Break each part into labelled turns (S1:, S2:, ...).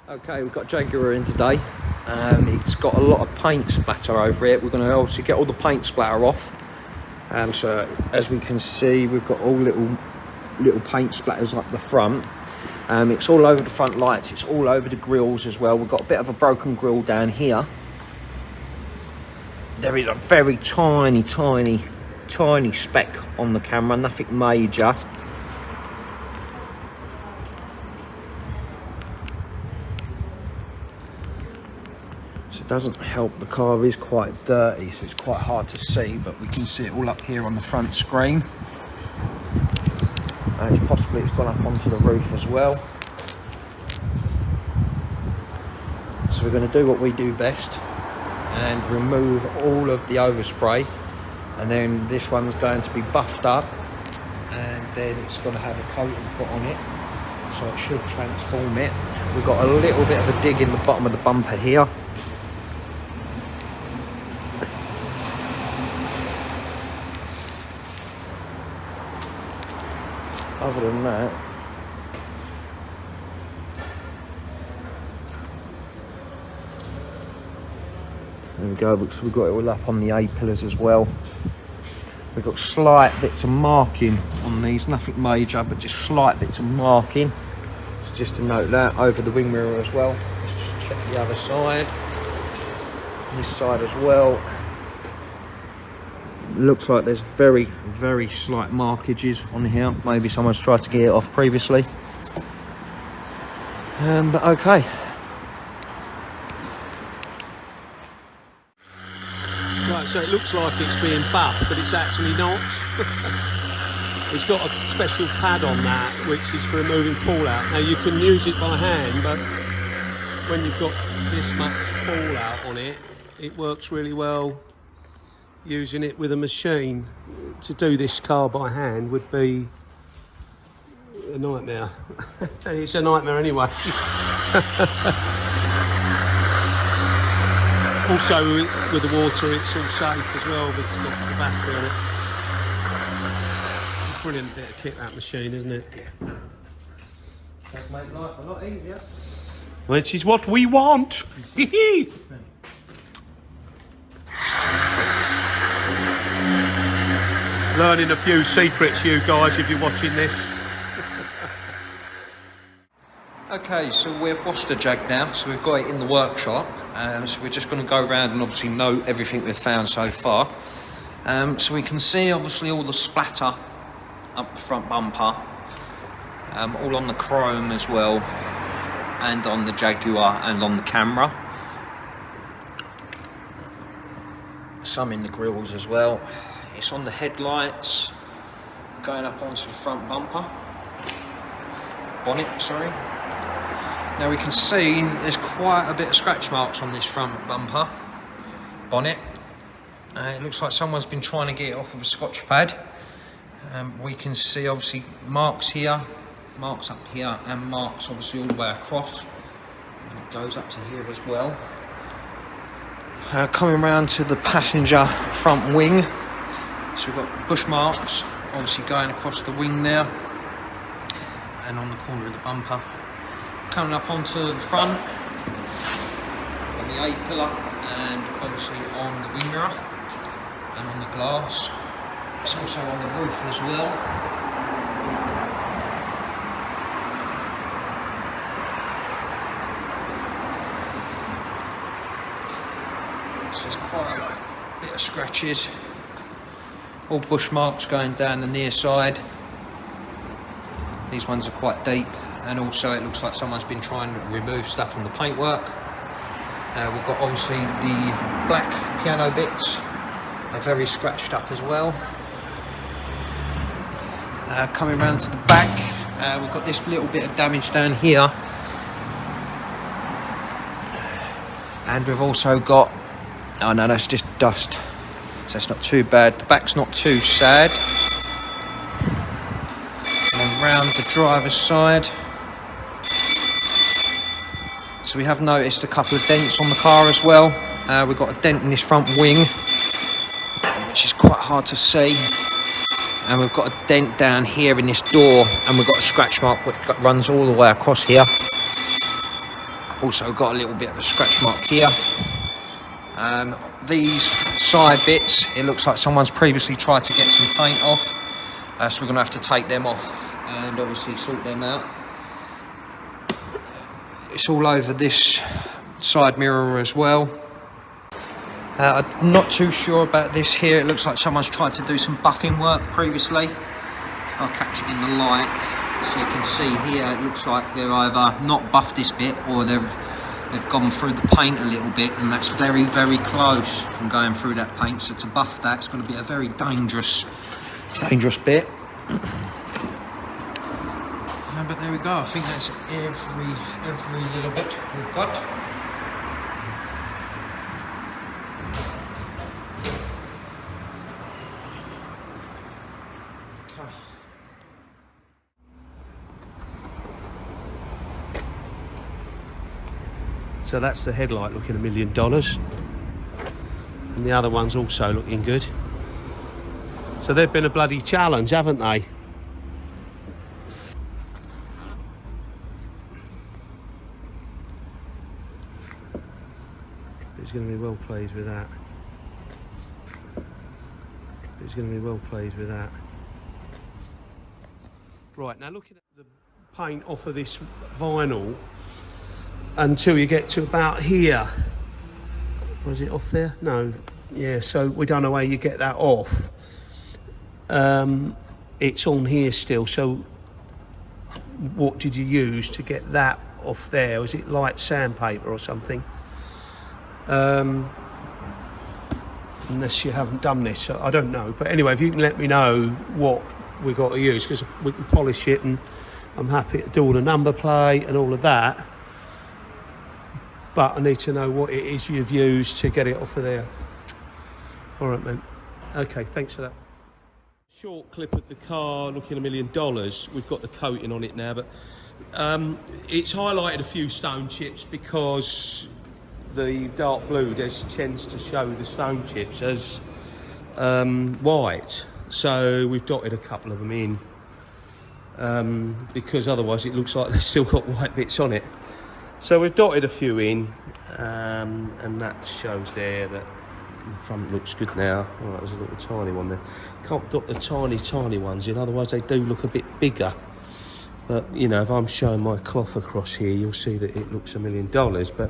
S1: Okay, we've got Jaguar in today. It's got a lot of paint splatter over it. We're going to obviously get all the paint splatter off. So as we can see, we've got all little paint splatters up the front. It's all over the front lights. It's all over the grills as well. We've got a bit of a broken grill down here. There is a very tiny speck on the camera, nothing major. It doesn't help, the car is quite dirty, so it's quite hard to see, but we can see it all up here on the front screen. And it's gone up onto the roof as well. So we're going to do what we do best and remove all of the overspray, and then this one's going to be buffed up, and then it's going to have a coating put on it, so it should transform it. We've got a little bit of a dig in the bottom of the bumper here. Other than that, there we go. So we've got it all up on the A-pillars as well. We've got slight bits of marking on these, nothing major, but just slight bits of marking. So just to note that over the wing mirror as well. Let's just check the other side, this side as well. Looks like there's very slight markages on here. Maybe someone's tried to get it off previously. But okay.
S2: Right, so it looks like it's being buffed, but it's actually not. It's got a special pad on that, which is for removing fallout. Now you can use it by hand, but when you've got this much fallout on it, it works really well. Using it with a machine. To do this car by hand would be a nightmare. It's a nightmare anyway. Also with the water, it's all safe as well, because it's got the battery on it. Brilliant bit of kit, that machine, isn't it?
S1: Yeah. Does make life a lot easier.
S2: Which is what we want. Learning a few secrets, you guys, if you're watching this.
S1: Okay, so we've washed the Jag now, so we've got it in the workshop. So we're just going to go around and obviously note everything we've found so far. So we can see obviously all the splatter up the front bumper, all on the chrome as well, and on the Jaguar and on the camera. Some in the grills as well. It's on the headlights, going up onto the front bumper, bonnet, sorry. Now we can see there's quite a bit of scratch marks on this front bumper, bonnet. It looks like someone's been trying to get it off with a Scotch pad. We can see obviously marks here, marks up here, and marks obviously all the way across. And it goes up to here as well. Coming round to the passenger front wing. So we've got bush marks, obviously going across the wing there, and on the corner of the bumper. Coming up onto the front, on the A-pillar, and obviously on the wing mirror, and on the glass. It's also on the roof as well. So there's quite a bit of scratches. All bush marks going down the near side. These ones are quite deep, and also it looks like someone's been trying to remove stuff from the paintwork. We've got obviously the black piano bits are very scratched up as well. Coming round to the back, we've got this little bit of damage down here, and we've also got, oh no, that's just dust. So it's not too bad. The back's not too sad. And then round the driver's side. So we have noticed a couple of dents on the car as well. We've got a dent in this front wing, which is quite hard to see. And we've got a dent down here in this door, and we've got a scratch mark which runs all the way across here. Also got a little bit of a scratch mark here. These side bits, it looks like someone's previously tried to get some paint off, so we're going to have to take them off and obviously sort them out. It's all over this side mirror as well. I'm not too sure about this here. It looks like someone's tried to do some buffing work previously. If I catch it in the light, so you can see here, it looks like they're either not buffed this bit or they've gone through the paint a little bit, and that's very, very close from going through that paint. So to buff that, it's going to be a very dangerous bit. But there we go. I think that's every little bit we've got. Okay.
S2: So that's the headlight looking $1 million, and the other one's also looking good. So they've been a bloody challenge, haven't they? He's going to be well pleased with that. He's going to be well pleased with that. Right, now looking at the paint off of this vinyl until you get to about here. Was it off there? No. Yeah, so we don't know how you get that off. It's on here still, so what did you use to get that off there? Was it light sandpaper or something? Unless you haven't done this, I don't know. But anyway, if you can let me know what we've got to use, because we can polish it, and I'm happy to do all the number plate and all of that. But I need to know what it is you've used to get it off of there. All right, man. Okay, thanks for that. Short clip of the car looking $1 million. We've got the coating on it now, but it's highlighted a few stone chips because the dark blue tends to show the stone chips as white. So we've dotted a couple of them in because otherwise it looks like they've still got white bits on it. So we've dotted a few in, and that shows there that the front looks good now. All right, there's a little tiny one there. Can't dot the tiny ones in, otherwise they do look a bit bigger. But you know, if I'm showing my cloth across here, you'll see that it looks $1 million. But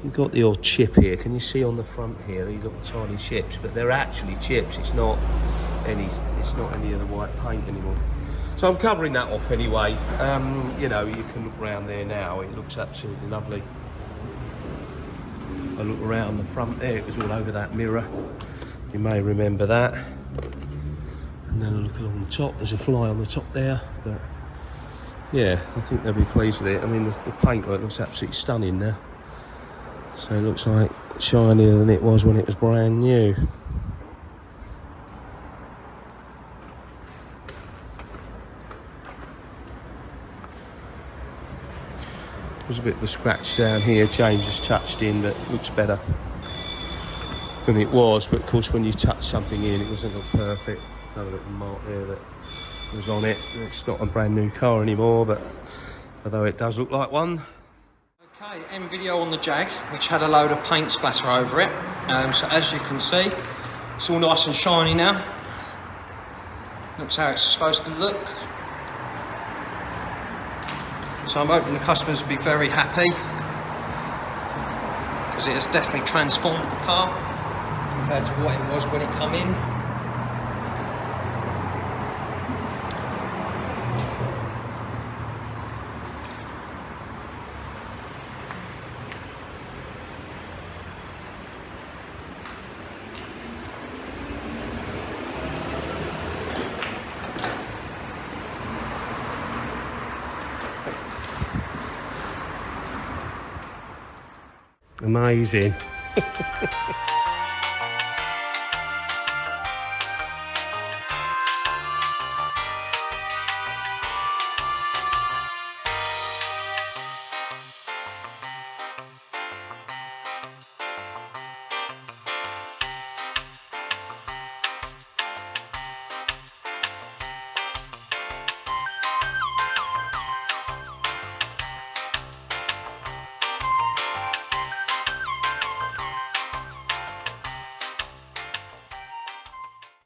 S2: you've got the odd chip here. Can you see on the front here these little tiny chips? But they're actually chips. It's not any of the white paint anymore. So I'm covering that off anyway. You know, you can look around there now. It looks absolutely lovely. I look around the front there. It was all over that mirror. You may remember that. And then I look along the top. There's a fly on the top there. But yeah, I think they'll be pleased with it. I mean, the paintwork looks absolutely stunning now. So it looks like shinier than it was when it was brand new. There's a bit of a scratch down here. James has touched in, but it looks better than it was. But of course, when you touch something in, it doesn't look perfect. There's another little mark there that was on it. It's not a brand new car anymore, but although it does look like one.
S1: Okay, end video on the Jag, which had a load of paint splatter over it. So as you can see, it's all nice and shiny now. Looks how it's supposed to look. So I'm hoping the customers will be very happy, because it has definitely transformed the car compared to what it was when it came in.
S2: Amazing.